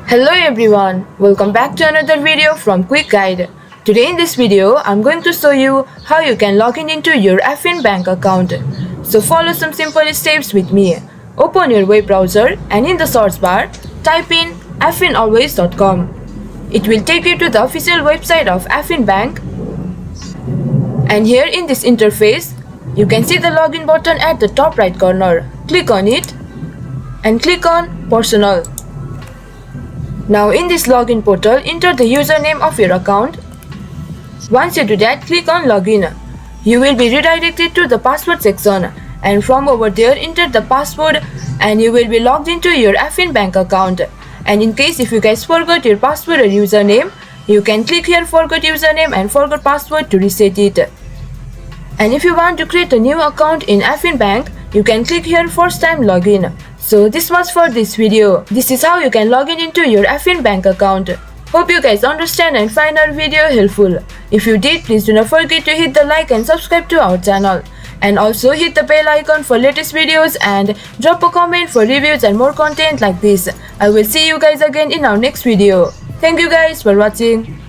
Hello everyone, welcome back to another video from Quick Guide. Today in this video, I'm going to show you how you can log in into your Affin Bank account. So follow some simple steps with me. Open your web browser and in the search bar, type in affinalways.com. It will take you to the official website of Affin Bank. And here in this interface, you can see the login button at the top right corner. Click on it and click on Personal. Now in this login portal, enter the username of your account. Once you do that, click on Login. You will be redirected to the password section and from over there enter the password and you will be logged into your Affin Bank account. And in case if you guys forgot your password or username, you can click here Forgot Username and Forgot Password to reset it. And if you want to create a new account in Affin Bank, you can click here First Time Login. So this was for this video. This is how you can log in into your Affin Bank account. Hope you guys understand and find our video helpful. If you did, please do not forget to hit the like and subscribe to our channel. And also hit the bell icon for latest videos and drop a comment for reviews and more content like this. I will see you guys again in our next video. Thank you guys for watching.